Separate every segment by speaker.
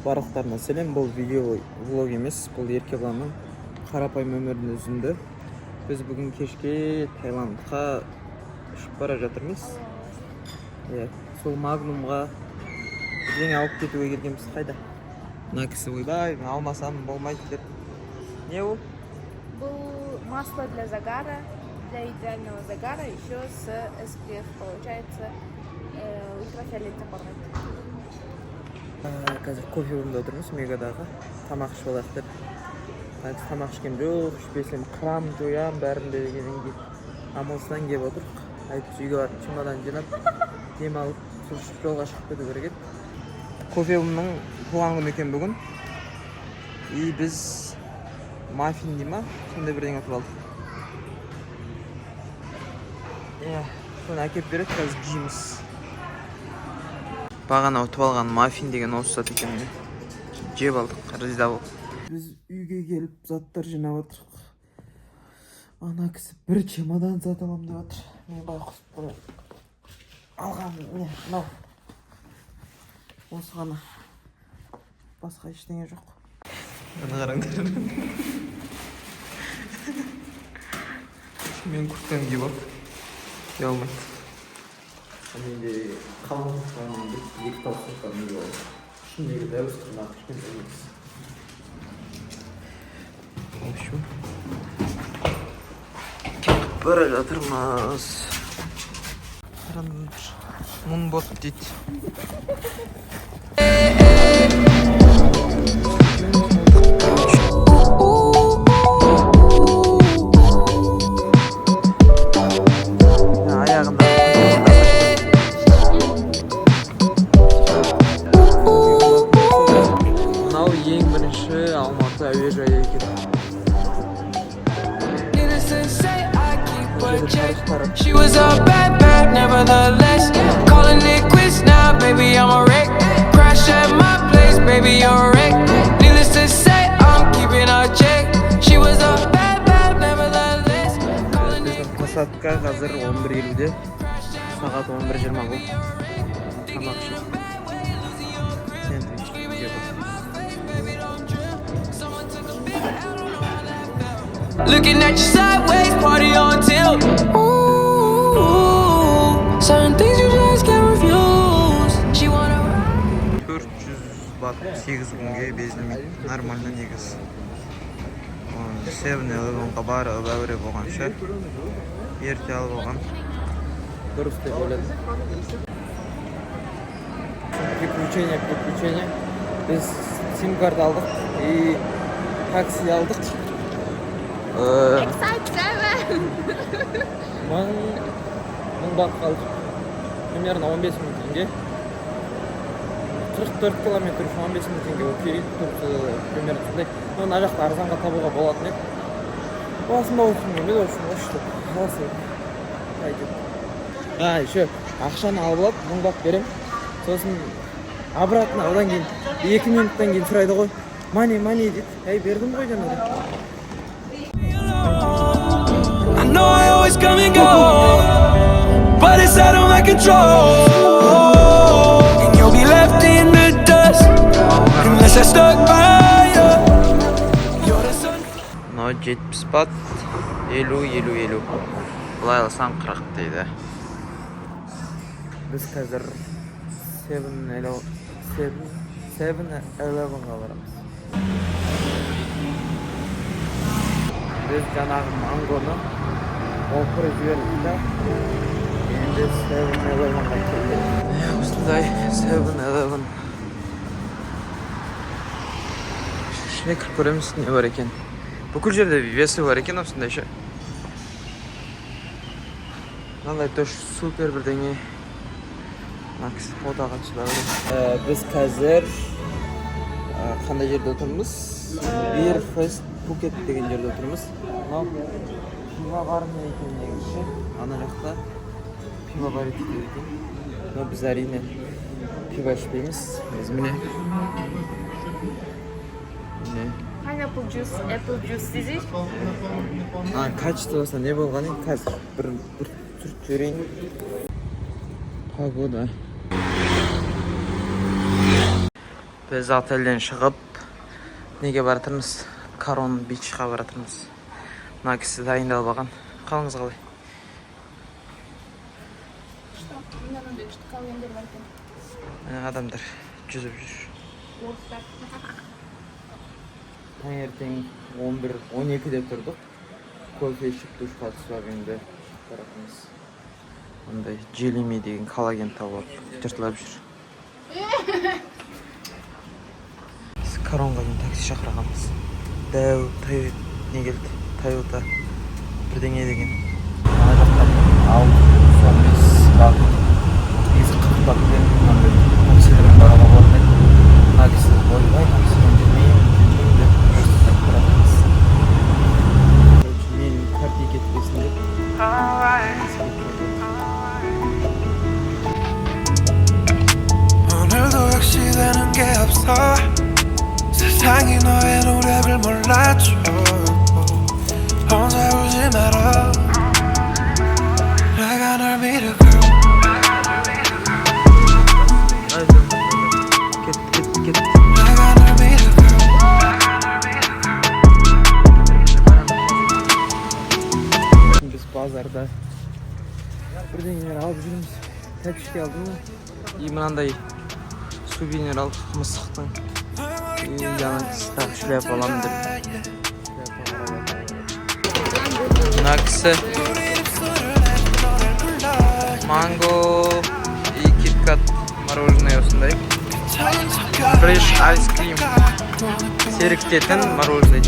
Speaker 1: барлықтарына сәлем. Бұл видео влог емес, бұл Еркебұланның қарапайым өмірінің үзінді. Біз бүгін кешке Таиландқа ұшып бара жатырмыз. Сол Магнумға бірдеңе алып кетуге келгенбіз. Қайда? Мына кісі ойбай, алмасам болмайды деп. Не ол?
Speaker 2: Был масло для загара, для идеального загара, еще с SPF, получается, ультрафиолетовый.
Speaker 1: Қазір кофе орнында отырмыз, Мегадағы. Тамақ ішіп алайық деп. Тамақ ішкен жоқ, ішпесем қырам, жоям, бәрінде дегеннен кейін амалсыздан келіп отырық. Айтып үйге барып чемодан жинап, дем алып, жолға шығып кету керек еді. Кофемнің туған күні екен бүгін. И біз маффин дей ма? Сондай бірдеңе ұтып алдық. Соны әкеп береді, қазір жейміз. Бағана ұтып алған маффин деген осы зат екен. Жеп алдық, риза болдық. Біз үйге келіп заттар жинап отырық. Ана кісі бір чемодан зат аламын деп отыр. Мен байқұс бұны алған мынау. Осы ғана. Басқа ештеңе жоқ. Ана қараңдар. Мен күрткен киіп алып. Ұялмайды. Менде қалың құтқанын екі тал сұқтан үйі алып. Ішіндегі дәуіз қырнақ кішкен дәуіз. В общем, кетіп бара жатырмыз. Қараңдар. Мунбот дейді.
Speaker 3: She was a bad, bad, nevertheless. Calling it quits now, baby, I'm a wreck. Crash at my place, baby, you're a wreck. Needless to say, I'm keeping a check. She was a bad, bad, nevertheless. Calling it quits.
Speaker 1: Қасатқа қазір 11:50-де, сағат 11:20 болды. Тамақ ішіп.
Speaker 3: Looking at you sideways, party on tilt. Ooh, certain things you just can't refuse. She wanna ride.
Speaker 1: 400 бат 8 күнге безілмейді. Нормально негіз. 7-Eleven'ға барып әуре болған шығар. Ерте алып болған. Дұрыс деп ойладым. Приключение. Біз сим-карт алдық и такси алдық.
Speaker 2: Excite 7!
Speaker 1: Мың бат қалдық. Примерно 15 мың теңге. 44 километр үшін 15 мың теңге өтпейді. Примерно сондай. Мына жақта арзанға табуға болатын еді. Басында olsun мен үшін ұшты. Қаласы. Еще ақшаны алып алып, 1000 бат берем. Сосын обратно одан кейін 2 минуттан кейін сұрайды ғой. Мани дейді. Бердім ғой жаңағы.
Speaker 3: I know I always come and go, but it's out of my control. And you'll be left in the dust unless I stuck by you. You're the sun.
Speaker 1: No 70 бат, 50. Бұлай алсаң 40 дейді. Біз қазір 7-Eleven'ға барамыз. Біз жаңағы мангоны опырып жібердік та, енді 7-Eleven'ға келдік. Осындай 7-Eleven. Ішіне кіріп көреміз, не бар екен. Бүкіл жерде весі бар екен осындай ше. Мынандай тош супер бірдеңе. Макс фотоға түсіп әуре. Біз қазір қандай жерде отырмыз? Beer Fest Phuket деген жерде отырмыз. Мынау пиво бар ма екен негізі? Ана жақта пиво бар екен. Но біз әрине пиво ішпейміз. Біз міне.
Speaker 2: Pineapple juice, apple juice дейсіз?
Speaker 1: Качествосы не болған еді? Қазір бір түрт жөрейін. Погода. Biz otelden шығып, неге баратырмыз? Корон бичқа баратырмыз. Мына кісі дайындалып алған. Қалыңыз қалай? Адамдар жүзіп жүр. Таңертең 11-12-де тұрдық. Кофе ішіп душқа түсіп алып енді баратырмыз. Ондай Желими деген коллаген тауып жыртылып жүр. Біз Коронға дейін такси шақырғанбыз. Дәу не келді? Тойота бірдеңе деген. Ана жақтан ал сонбес бақ. Негізі 40 бақпен таксилермен баруға болады. Мына кісі ойбай таксимен жүрмеймін деп көрсетіп баратырмыз. Мен карте кетпесін деп.
Speaker 3: 오늘도 역시 되는 게 없어 세상이 너의 노력을 몰라줘 혼자 울지 마라 내가 널 믿어 girl
Speaker 1: Ket.
Speaker 3: 내가 널 믿어 girl
Speaker 1: Biz bazarda birdengeler alып жүрміз. Тәпішке алдым. Мынандай сувенир алдық мысықтың. Жаңа кісі шляпа аламын деп. Мына кісі манго и киткат мороженое осындай. Fresh ice cream. Серіктетін мороженое.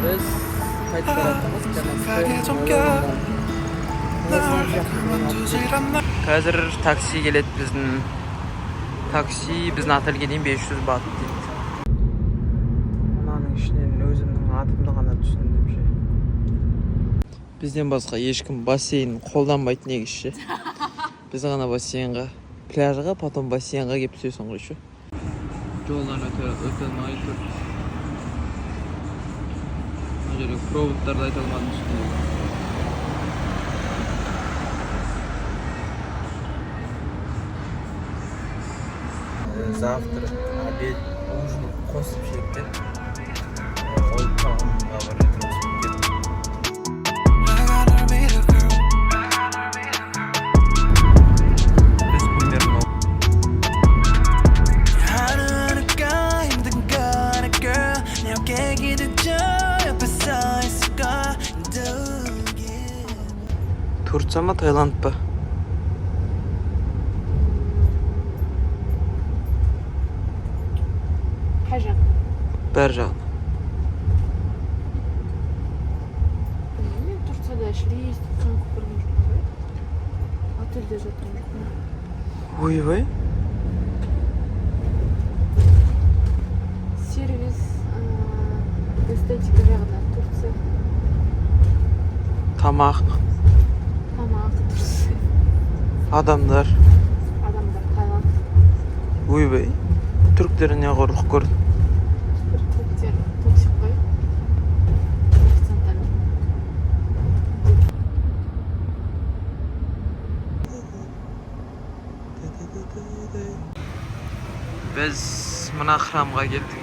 Speaker 1: Біз қайтып баратырмыз. Қазір такси келеді біздің. Такси біздің отельге дейін 500 бат дейді. Мынаның ішінен өзімнің атымды ғана түсіндім ше. Бізден басқа ешкім бассейн қолданбайды негізі. Біз ғана бассейнға, пляжға, потом бассейнға келіп түсесің ғой ше. Жолдан өте алмай тұр. Мына жерде проводтарды айта алмадым үстінде. Завтра обед, ужин қосып жеп Олд-Таунға баратырмыз. Біз примерно Турция ма, Таиланд па? Бәр жағын.
Speaker 2: Мен Турцияда эшлеймін, қанық көрген жоқпын. Отельде жатырмын.
Speaker 1: Ойбай.
Speaker 2: Сервис, эстетика жағынан Турция.
Speaker 1: Тамақ,
Speaker 2: Турция.
Speaker 1: адамдар.
Speaker 2: Таиланд.
Speaker 1: Ойбай. Түріктеріне қорлық көрді.
Speaker 2: Токсик қой. Официанттар.
Speaker 1: Біз мына храмға келдік.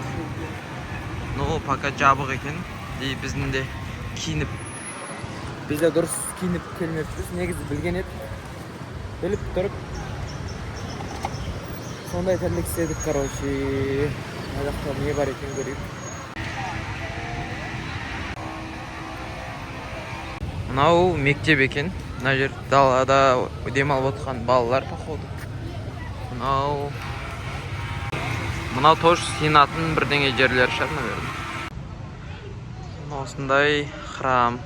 Speaker 1: Пока жабық екен. Біздің де киініп. Біз де дұрыс киініп келмеппіз. Негізі білген еді. Біліп тұрып. Сондай тәрлік істедік, короче. Аяқта не бар екен көрейік. Мынау мектеп екен. Мына жер далада демалып отқан балалар походу. Мынау тоже сенатын бірдеңе жерлер шығар, наверное. Осындай храм.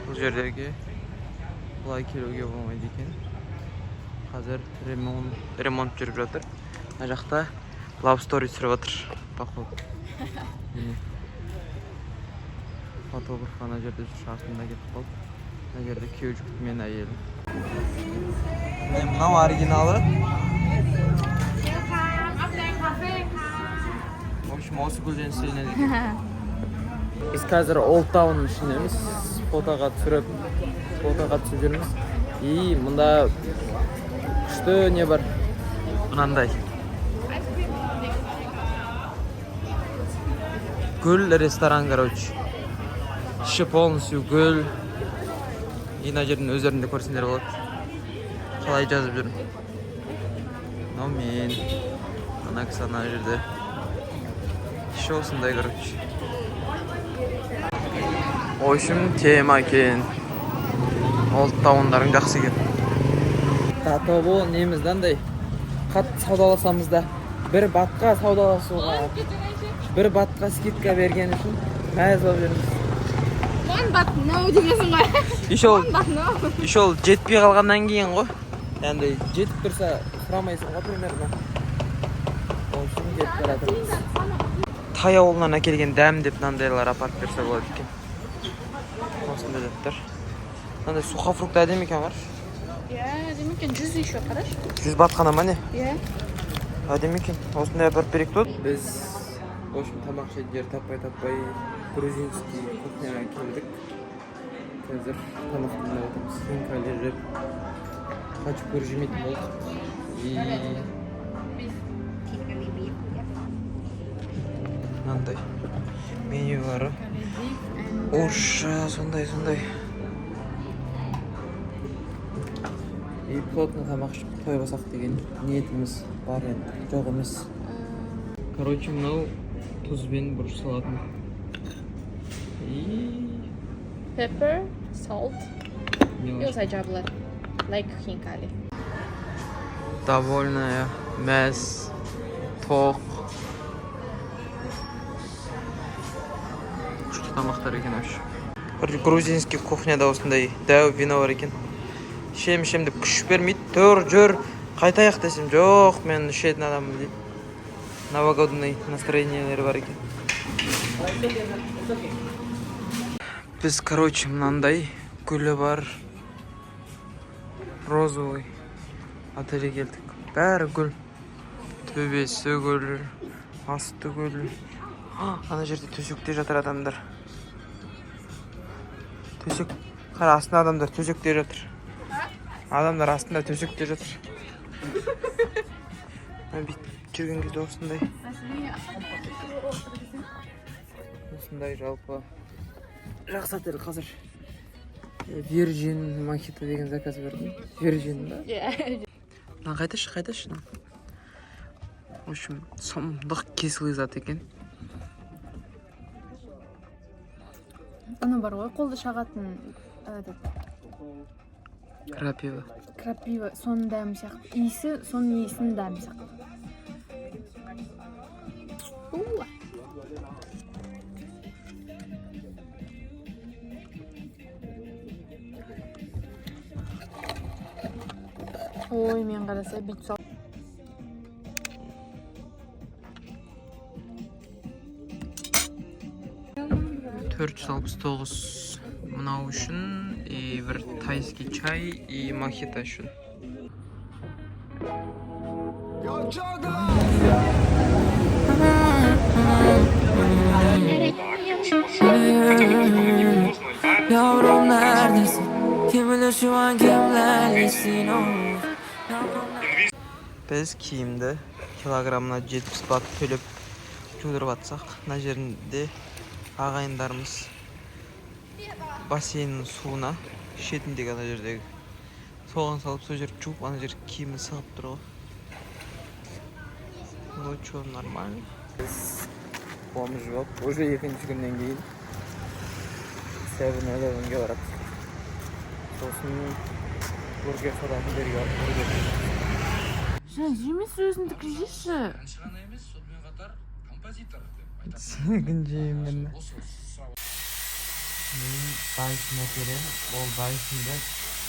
Speaker 1: Бұл жерлерге бұлай келуге болмайды екен. Қазір ремонт жүріп жатыр. Мына жақта Love Story түсіріп жатыр, походу. Фотограф ана жерде шартында кетіп қалды. Мына жерде күйеу жүкті мен әйелім. Мынау оригиналы. В общем, осы гүлден сүйінеді екен. Біз қазір Олд-Таунның ішіндеміз. Фотоға түсіп жүрміз. И мұнда күшті не бар? Мынандай. Гүл ресторан, короче. Іші полностью гүл. Ена жердің өздерінде көрсеңдер болады. Қалай жазып жүрмін. Но мен ана кісі ана жерде. Іші осындай, короче. Ойшым тема екен. Ол тауындарың жақсы екен. Тато бұл немізден қатты саудаласамыз да бір батқа саудаласуға, бір батқа скидка берген үшін мәз болып жүрміз.
Speaker 2: One but no демесің ғой.
Speaker 1: Еще ол жетпей қалғаннан кейін ғой. Енді жетіп тұрса сұрамайсың ғой примерно. Ол үшін кетіп баратырмыз. Тай ауылынан әкелген дәм деп мынандайлар апарып берсе болады екен. Осындай заттар. Мынандай сухофрукт әдемі екен бар.
Speaker 2: Иә, әдемі екен. 100 еще, қараш.
Speaker 1: 100 бат қана ма не?
Speaker 2: Иә.
Speaker 1: Әдемі екен. Осындай апарып берейік тут. Біз тамақ жейтін жер таппай грузинский кухняға келдік. Қазір тамақтанып отырмыз. Хинкали жеп, хачапури жемейтін болдық. Мынандай менюлары. Орысша сондай. И плотно тамақ ішіп той басақ деген ниетіміз бар енді, жоқ емес. Короче, мынау тұзбен бұрыш салатын.
Speaker 2: Pepper, salt. И осай жабылады. Like хинкали.
Speaker 1: Довольная, мәз, тоқ. Күшті тамақтар екен өш. Грузинский кухняда осындай дәу вино бар екен. Шем деп күш бермейді. Тұр, жүр, қайтайық десем, жоқ, мен ішетін адаммын дейді. Новогодный настроениелері бар екен. Біз, короче, мынандай гүлі бар. Розовый отеле келдік. Бәрі гүл. Төбесі гүл, асты гүл. Ана жерде төсекте жатыр адамдар. Төсек. Қара, астында адамдар төсекте жатыр. Адамдар астында төсекте жатыр. Мен бүйтіп жүрген кезде осындай. Осындай жалпы. Жақсы отель қазір. Virgin Mojito деген заказ бердім. Virgin да?
Speaker 2: Иә.
Speaker 1: Қайташы. В общем, сұмдық кесілі зат екен.
Speaker 2: Ана бар ғой, қолды шағатын
Speaker 1: Крапива.
Speaker 2: Крапива, соның дәмі сияқты. Иісі, соның иісінің дәмі сияқты. Ой, мен қараса бүйтіп сал. $469 мынау үшін, бір тайский чай и мохито үшін.
Speaker 3: Yavrum neredesin? Kim bilir şu an kimlerlesin o?
Speaker 1: Біз киімді килограммына 70 бат төлеп жудырып атсақ, мына жерінде ағайындарымыз бассейннің суына шетіндегі ана жердегі соған салып, сол жер жуып, ана жер киімі сығып тұр ғой. Ну чё, нормально. Біз бомж болып, уже екінші күннен кейін 7-Eleven'ге барады. Сосын бургер сататын жерге барып бургер.
Speaker 2: Жемес өзіңді кіргеші.
Speaker 4: емес, сонымен қатар композитор деп айтады.
Speaker 1: Сенігін жеймін. Мен дайсын әперем, ол дайсынды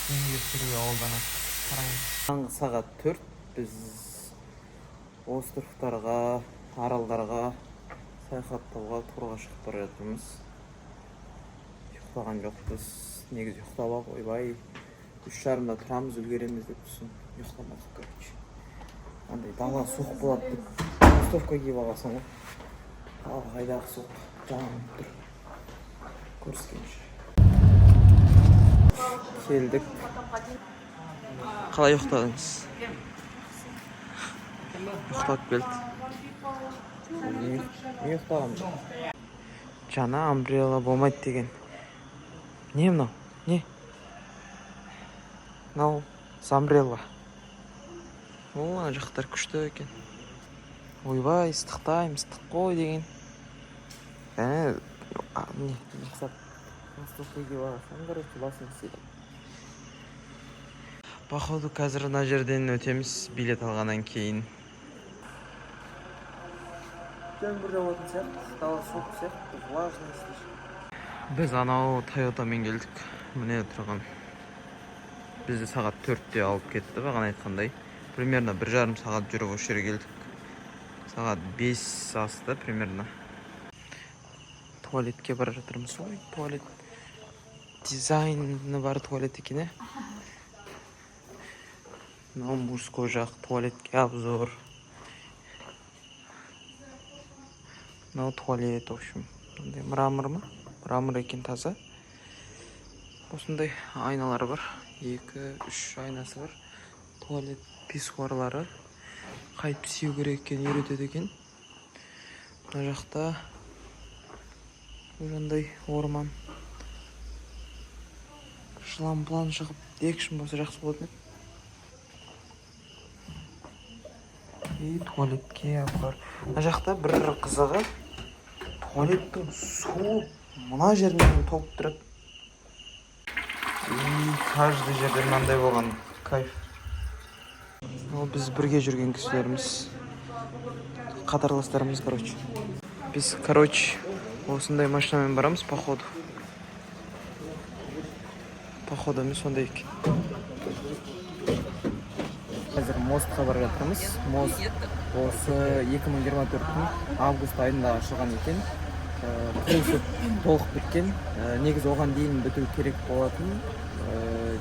Speaker 1: сенге түсіруге қолданады. Қараңыз. Таңғы сағат 4 біз островтарға, аралдарға саяхаттауға турға шығып бара жатырмыз. Ұйықтаған жоқпыз. Негізі ұйықтап алып, ойбай 3:30-да тұрамыз, үлгереміз деп түсін. Ұйықтамадық, короче. Андай дала суық болады деп стовка киіп аласың ғой. Ал қайдағы суық жанып тұр. Көріскенше. Келдік. Қалай ұйықтадыңыз? Ұйықтап келді. Не ұйықтағам? Жана амбрелла болмайт деген. Не мынау? Не? Мынау самбрелла. О, ана жақтар күшті екен. Ойбай, ыстықтай, ыстық қой деген. Не, мақсат. Наступыге барасың, короче, басын істейді. Походу, қазір мына жерден өтеміз, билет алғаннан кейін. Жаңбыр жауатын сияқты, дала суық сияқты, влажный слышно. Біз анау Тойотамен келдік. Міне тұрған. Бізді сағат 4-те алып кетті, бағана айтқандай. Примерно 1,5 сағат жүріп осы жерге келдік. Сағат 5 асты примерно. Туалетке бара жатырмыз. Ой, туалет. Дизайны бар туалет екен. Мынау мужской жақ, туалетке обзор. Мынау туалет, в общем. Мрамор ма? Мрамор екен таза. Осындай айналары бар. 2-3 айнасы бар. Туалет писсуарлары. Қайтып сию керек екен, үйретеді екен. Мына жақта осындай орман. Жылан-бұлан шығып декшін болса жақсы болатын еді. Туалетке бар. Мына жақта бір қызығы туалеттің суы мына жерінен толып тұрады. Каждый жерде мынандай болған кайф. Ол біз бірге жүрген кісілеріміз, қатарластарымыз, короче. Біз, короче, осындай машинамен барамыз, походу. Походу, мен сондай екен. Қазір мостқа бара жатырмыз. Мост осы 2024-тің август айында ашылған екен. Құрылысы толық біткен. Негіз оған дейін біту керек болатын.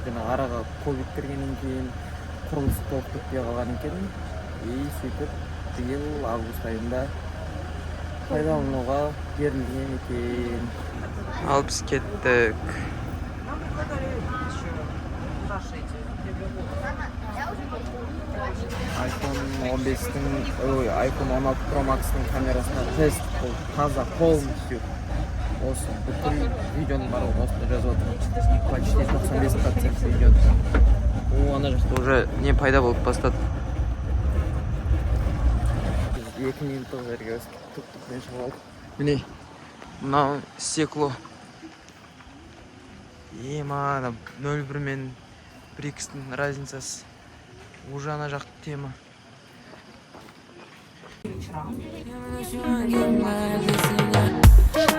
Speaker 1: Жаңа араға ковид кіргеннен кейін құрылысы толық бітпей қалған екен. Сөйтіп биыл август айында пайдалануға берілген екен. Ал біз кеттік. iPhone 16 Pro Max'ның камерасына тест бұл таза полностью. Осы бүкіл видеоның барлығы осында жазып отыр. Почти 95% видео. Ана жақта уже не пайда болып бастады. Біз 2 минуттық жерге тұп-тұппен шығып алдық. Міне, мынау стекло. Ана 0,1 мен 1,2-дің разницасы. Уже ана жақты тема.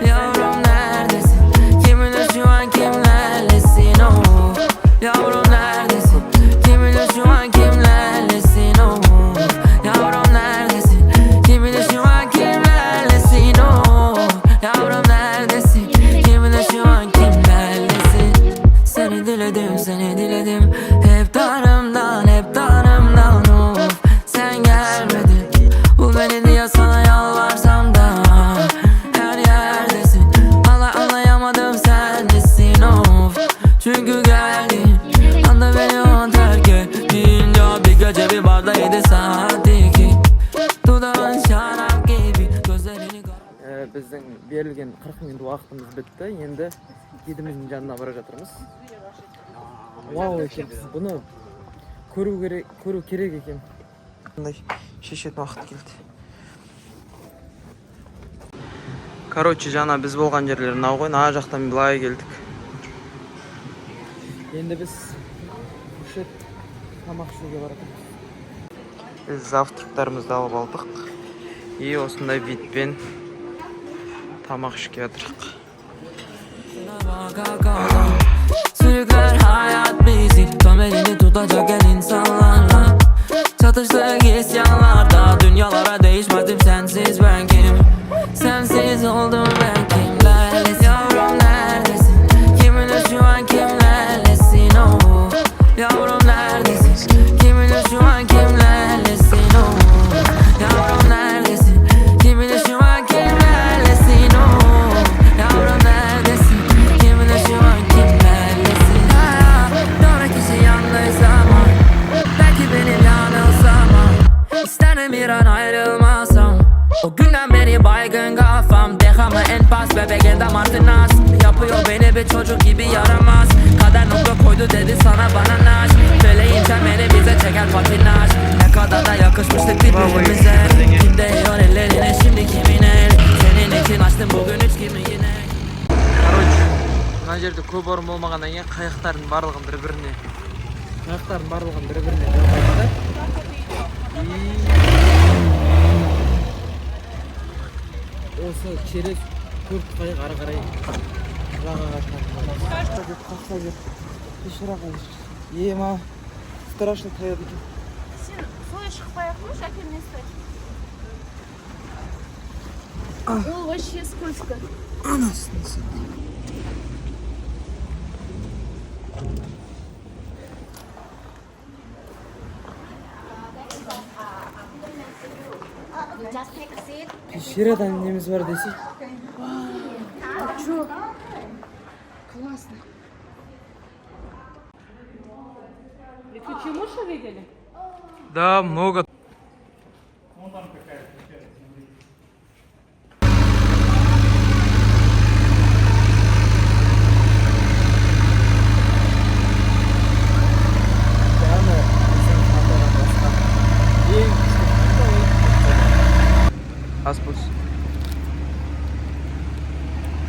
Speaker 3: Yavrum neredesin? Kiminle şu an kimlerlesin? Oh, yavrum neredesin? Kiminle şu an kimlerlesin? Oh, yavrum neredesin? Kiminle şu an kimlerlesin? Oh, yavrum neredesin? Kiminle şu an kimlerlesin? Seni diledim, hep darımdan, of. Sen gelmedin, bu beni diye sana yalvarsam da her yerdesin. Anlayamadım sen nesin, of. Çünkü geldin, anda beni o terk ettin. Bir gece bir barda 7 saat 2. Dudağın şarap gibi, gözlerini
Speaker 1: Біздің берілген 40 минут уақытымыз бітті. Енді гидіміздің жанына бара жатырмыз. Вау екен, бұны көру керек екен. Бұндай шешетін уақыт келді. Короче, жаңа біз болған жерлер мынау ғой, ана жақтан былай келдік. Енді біз үшет тамақ ішуге баратырмыз. Біз завтрактарымызды алып алдық. Осындай битпен тамақ ішке жатырық.
Speaker 3: Sürükler hayat bizi, tam elini tutacak el insanlarla. Çatıştık isyanlarda, dünyalara değişmedim sensiz ben kim? Sensiz oldum ben kimlerlesin? Yavrum neredesin? Kiminle şu an kimlerlesin? Oh, yavrum neredesin? Kiminle şu an kimlerlesin? Oh, yavrum neredesin? Kiminle şu an kimlerlesin? Oh, yavrum neredesin? Kiminle şu an kimlerlesin? Sonrakisi yanlış zaman, belki benim yanılsam. İsterim bir an ayrılmasam. O
Speaker 5: Sabahtan beri baygın kafam Dehamı en pas bebeğinde Martinas Yapıyor beni bir çocuk gibi yaramaz Kader nokta koydu dedi sana bana naş Feleğin çemeni bize çeker patinaj Ne kadar da yakışmıştık birbirimize Kim değiyor ellerine şimdi kimin el Senin için açtım bugün üç kimi yine
Speaker 2: Короче, мына жерде көп орын болмағаннан кейін қайықтардың барлығын бір-біріне жалғайды. Осы через 4 қайық ары қарай жағаға шығады.
Speaker 1: Ема страшно таяды екен.
Speaker 6: Сен солай шықпай-ақ қойшы, әкелмей стай. Ол вообще скользко.
Speaker 7: Just take a seat.
Speaker 1: Пещерадан неміз бар десей.
Speaker 6: Чё? Классно. Летучие видели?
Speaker 2: Да, много. Аспус.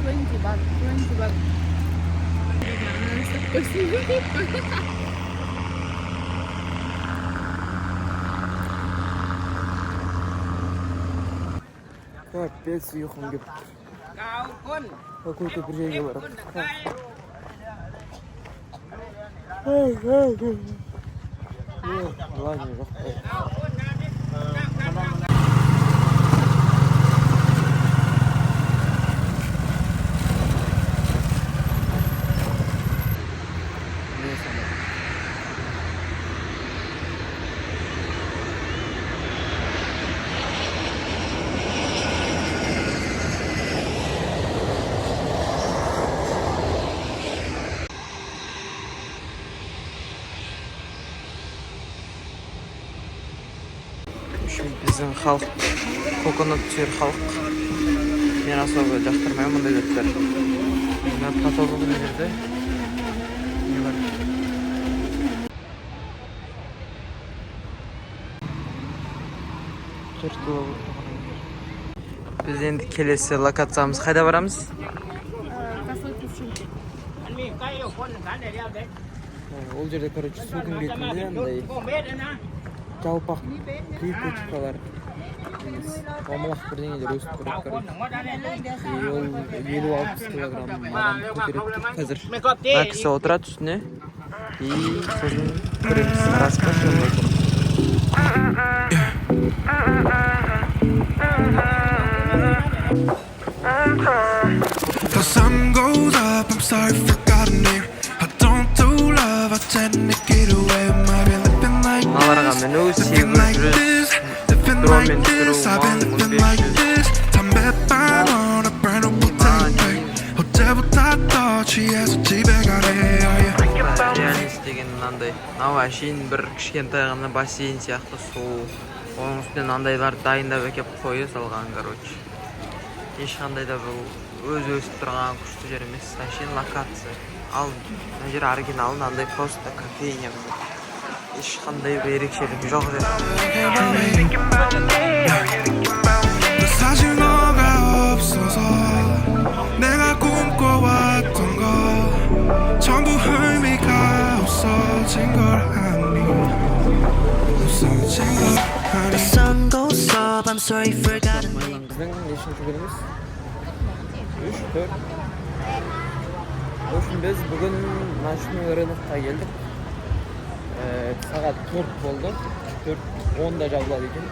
Speaker 6: 20 бат.
Speaker 1: Капец, ұйқым келіп тұр. Какой-то бір жерге барып. Ладно, жоқ.
Speaker 2: Біздің халық көкөнат сүйер халық. Мен особо жақтырмаймын мұндай заттар. Мына потогі мына жерде. Не бар? Біз енді келесі локациямыз қайда барамыз?
Speaker 6: Кафе Кувшинки.
Speaker 1: Ол жерде, короче, судың бетінде андай жалпақ припечкалар, қамалақ бірдеңелер өсіп тұрады, короче. Ол 50-60 килограмм маған көтереді қазір.
Speaker 2: Мына кісі отырады үстіне. И сосын көреміз рас па сондай тұр.
Speaker 8: The sun goes up, I'm sorry, forgot a name. I don't do love, I tend to get away. I've been living like
Speaker 2: Мыналарға міну 800 дронмен жүру
Speaker 8: I've been living like
Speaker 2: 1500.
Speaker 8: this. 담배 빵 on a brand new day. 어제부터 취해서 집에 가래.
Speaker 2: Реальность деген мынандай. Мынау әшейін бір кішкентай ғана бассейн сияқты су. Оның үстіне мынандайлар дайындап әкеп қойы салған, короче. Ешқандай да бұл өз өсіп тұрған күшті жер емес, әшейін локация. Ал мына жер оригинал, мынандай просто кофейня. ешқандай бір ерекшелігі жоқ деп.
Speaker 8: 사실 너가 없어서 내가 꿈꿔왔던 거 전부 의미가 없어진 걸 아니 없어진 걸 아니 The sun goes up, I'm sorry, forgotten
Speaker 1: Біздің нешінші күніміз? 3-4. В общем, біз бүгін ночной рынокқа келдік. Сағат 4 болды. 4:10-да жабылады екен.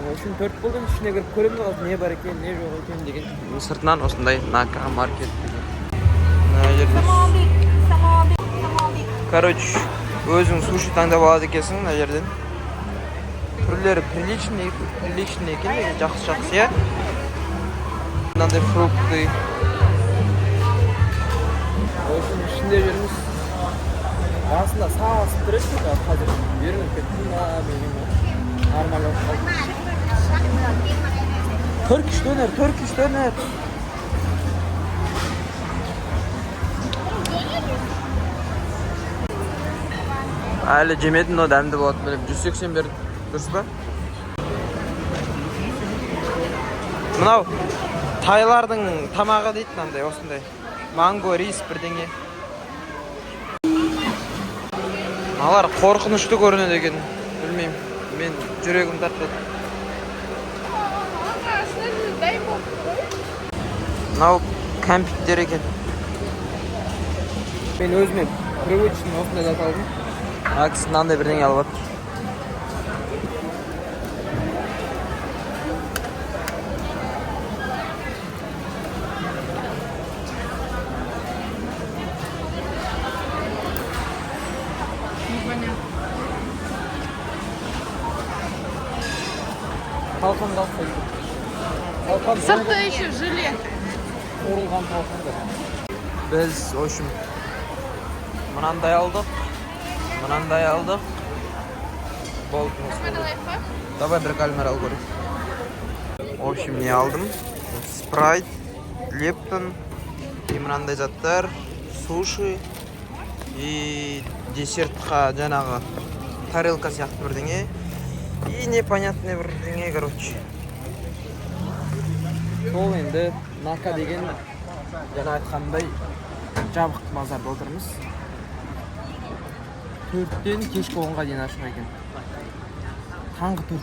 Speaker 1: В общем, 4 болды. Ішіне кіріп көреміз қазір не бар екен, не жоқ екен деген.
Speaker 2: Сыртынан осындай Нака маркет деген. Мына жерде. Короче, өзің суши таңдап алады екенсің мына жерден. Түрлері приличный екен, жақсы, иә. Мынандай фрукты.
Speaker 1: В общем, ішінде жүрміз. Басында сағасып тұр еді, қазір беріліп кетті ма, білмеймін. Нормально болып қалды. Turkish döner. Әлі жемедім, но дәмді болады. Білем, 180 берді. Дұрыс па? Мынау тайлардың тамағы дейді, мынандай осындай. Манго, рис бірдеңе. Алар қорқынышты көрінеді екен. Білмеймін. Мен жүрегім тартады. Мынау кәмпиттер екен. Мен өзіме привычный осындай зат алдым. Акс мынандай бірдеңе алып алып. Талқан қалып.
Speaker 6: Сыртта еще желе.
Speaker 1: Орылған талқандар. Біз, в общем, мынандай алдық. Болды. Давай бір кальмар ал көрейік. В общем, не алдым? Спрайт, Лептон, и мынандай заттар, суши, и десертқа жаңағы тарелка сияқты бірдеңе. И непонятный бірдеңе, короче. Сол енді Нака деген жаңа айтқандай жабық базарда отырмыз. 4-тен кешкі 10-ға дейін ашық екен. Таңғы 4.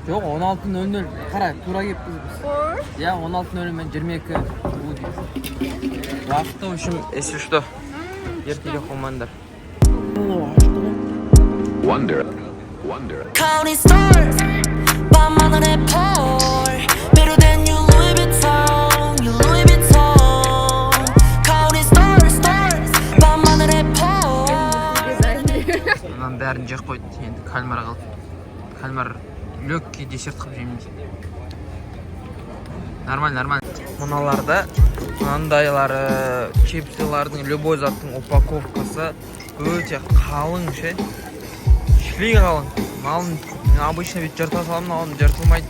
Speaker 1: Жоқ, 16:00. Қара, тура кеппіз біз. Я 16:00 мен 22 будет. Уақытты, в общем, если что, ертелі қомандар.
Speaker 5: Counting stars, 밤하늘에 pour. Better than you, Louis Vuitton. Counting stars, 밤하늘에 pour.
Speaker 2: Мынаның бәрін жеп қойды. Енді кальмар қалды. Кальмар легкий десерт қылып жейміз. Нормально. Мыналарда мынандайлары чипсилардың любой заттың упаковкасы өте қалың ше. Шли қалың. Малын обычно ведь жырта саламын, ал жыртылмайды.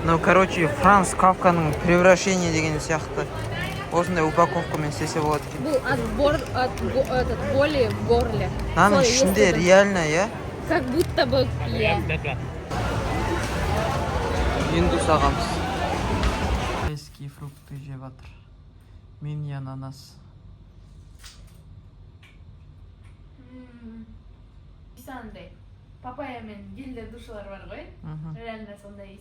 Speaker 2: Ну, короче, Франц Кафканың превращение деген сияқты. Осындай упаковкамен істесе болады екен.
Speaker 6: Был отбор от боли в горле.
Speaker 2: Наның ішінде реально, я?
Speaker 6: Как будто бы я.
Speaker 2: Индус ағамыз. Эски фрукты жеп жатыр. Мини ананас.
Speaker 6: Андай папайя мен гелде душалар бар ғой. Реально сондай иіс.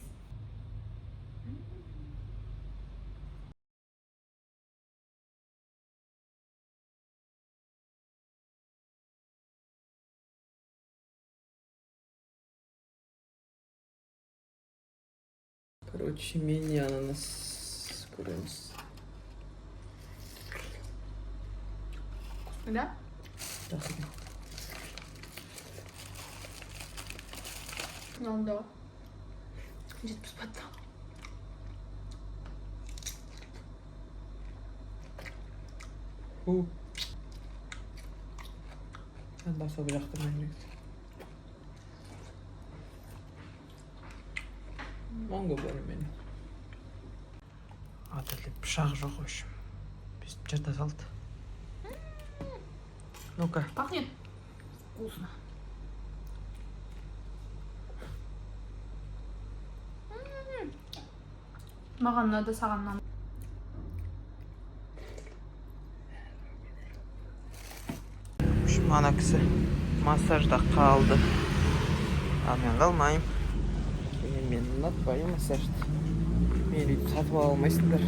Speaker 2: Короче, мини ананас көреміз.
Speaker 6: Да? Да. Жетпіс батты.
Speaker 2: Sen de особо жақтырмаймын. Манго бар менің. Атылып пышақ жоқ, в общем. Бүйтіп жырта салды. Ну-ка.
Speaker 6: Пахнет вкусно. Маған надо, саған нам.
Speaker 2: Ана кісі массажда қалды. Ал мен қалмайым. Мен ұнатпайым массажды. Мен үйді сатып алмайсыңдар.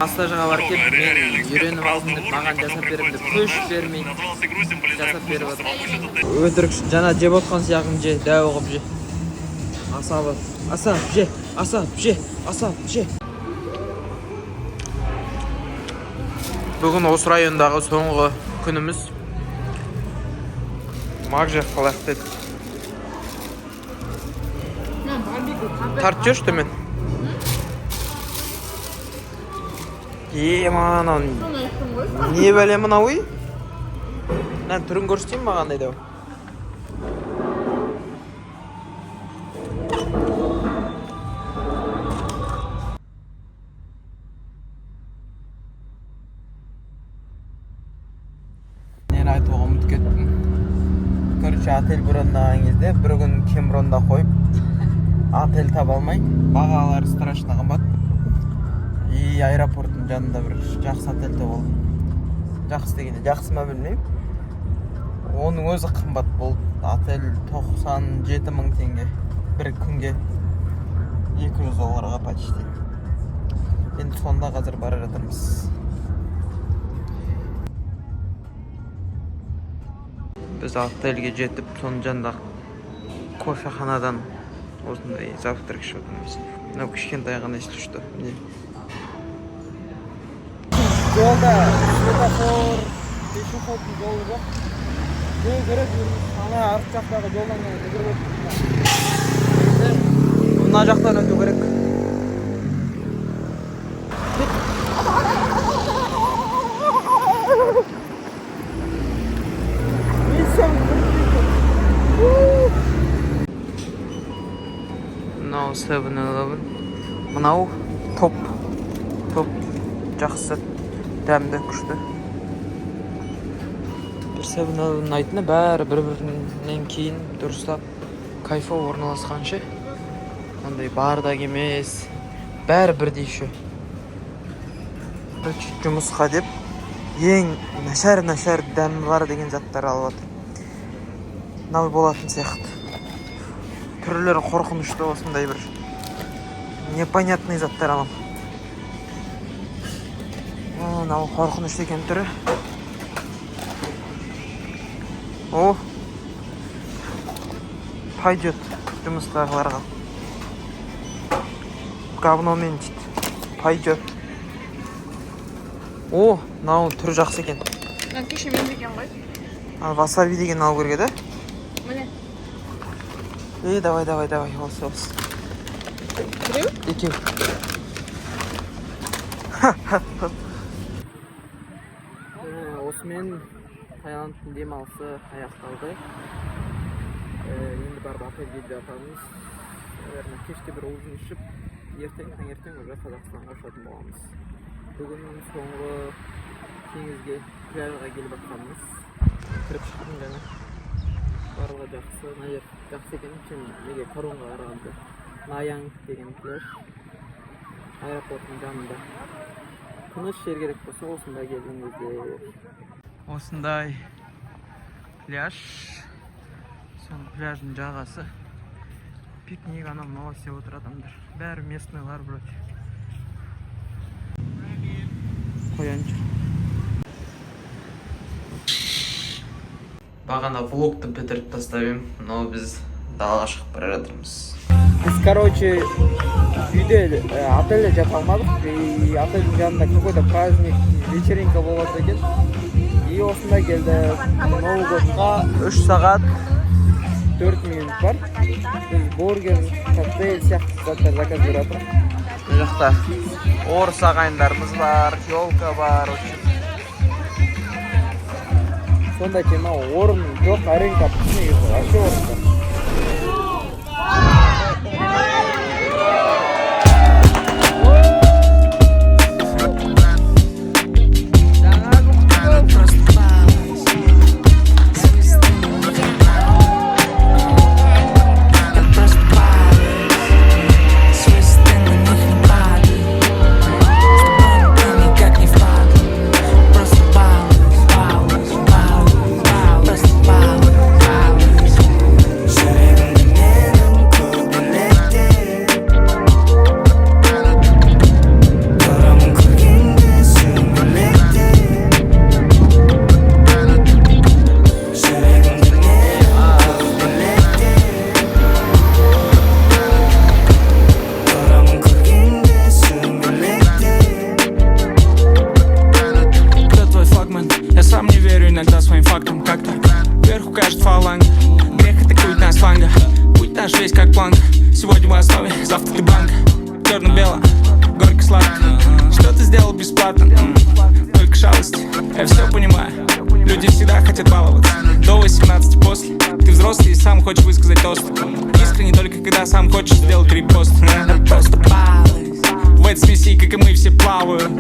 Speaker 2: Массажға бар кеп, мен үйреніп алдым деп, маған жасап берем деп, көш бермейді. Жасап беріп отыр. Өтірік жана жеп отқан сияғым же, дәу қып же. Асап же. Бүгін осы райондағы соңғы күніміз. Мақ жақ қалақ деді. Тарт жүршті мен. Маған не бәле мынауи? Мен түрін көрсетейін маған дейді.
Speaker 1: короче отель брондаган кезде бір күн кем брондап коюп отель таба алмай, багалары страшно кымбат. И аэропорттун жанында бір жакшы отельде болдум. Жакшы дегенде жакшымы билбейм. Оның өзі қымбат болды. Отель 97 мың теңге. Bir күнге 200 долларға почти. Енді сонда қазір бара жатырмыз. Біз отельге жетіп, соның жанында кофеханадан осындай завтрак ішіп отырмыз. Мынау кішкентай ғана естілішті. Жолда светофор, пешеходный жол жоқ. Жол көріп жүрміз. Ана арт жақтағы жолдан жүгіріп өтіп. Мына жақтан өту керек. Мынау 7-Eleven. Мынау топ жақсы, дәмді, күшті. Бір 7-Eleven айтыны бәрі бір-бірінен кейін дұрыстап кайфов орналасқанша. Андай бардак емес, бәрі бірдей ше. Жұмысқа деп ең нашар дәмі бар деген заттар алып отыр. Мынау болатын сияқты. Түрлері қорқынышты, осындай бір непонятный заттар алам. Мынау қорқынышты екен түрі. О, пойдет жұмыстағыларға. Говномен дейді. Пойдет. О, мынау түрі жақсы екен.
Speaker 6: Кешемен деген ғой.
Speaker 1: Ал васаби деген алу керек еді.
Speaker 6: Міне.
Speaker 1: Давай, осы.
Speaker 6: Біреу?
Speaker 1: Екеу. Осымен Таиландтың демалысы аяқталды. Енді барып отельге жатамыз. Кешке бір ужин ішіп, таңертең уже Қазақстанға ұшатын боламыз. Бүгін соңғы теңізге, пляжға келіп жатқанымыз. Кіріп шықтым жаңа. Барлығы жақсы, наер жақсы екен, чем неге Коронға қарағанда. Наянг деген пляж. Аэропорттың жанында. Тыныш жер керек болса, осында келдіңіздер. Осындай пляж. Сон пляждың жағасы. Пикник анау мынау істеп отыр адамдар. Бәрі местныйлар вроде. Қоянчы. Бағана влогты бітіріп тастап, но біз далаға шығып бара жатырмыз. Біз, короче, үйде отельде жата алмадық. И отельдің жанында какой-то праздник, вечеринка болады екен. И осында келді. Новый годқа 3 сағат 4 минут бар. Біз бургер, коктейль сияқты заттар заказ беріп жатырмыз. Бұл жақта орыс ағайындарымыз бар, елка бар. Сонда тема орын жоқ, аренка пісіне келді. Ашы орында.
Speaker 9: Сегодня в основе, завтра ты банк. Черно-бело, горько сладко. Что ты сделал бесплатно? Только шалости, я все понимаю. Люди всегда хотят баловаться. До 18 после. Ты взрослый и сам хочешь высказать тост. Искренне только когда сам хочешь сделать репост. Просто балуюсь. В этой смеси, как и мы, все плавают.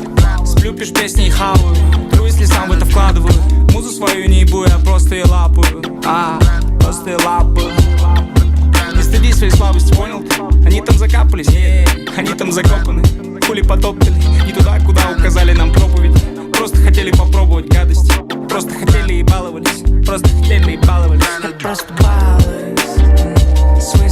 Speaker 9: Сплю, пишу песни и хаваю. Тру, если сам в это вкладываю. Музу свою не ебу, я просто ее лапаю. толстые лапы. Не стыди своей слабости, понял ты? Они там закапались, они там закопаны. Пули потоптали, не туда, куда указали нам проповедь. Просто хотели попробовать гадости. Просто хотели и баловались. Просто хотели и баловались.
Speaker 3: Просто балуюсь. Свой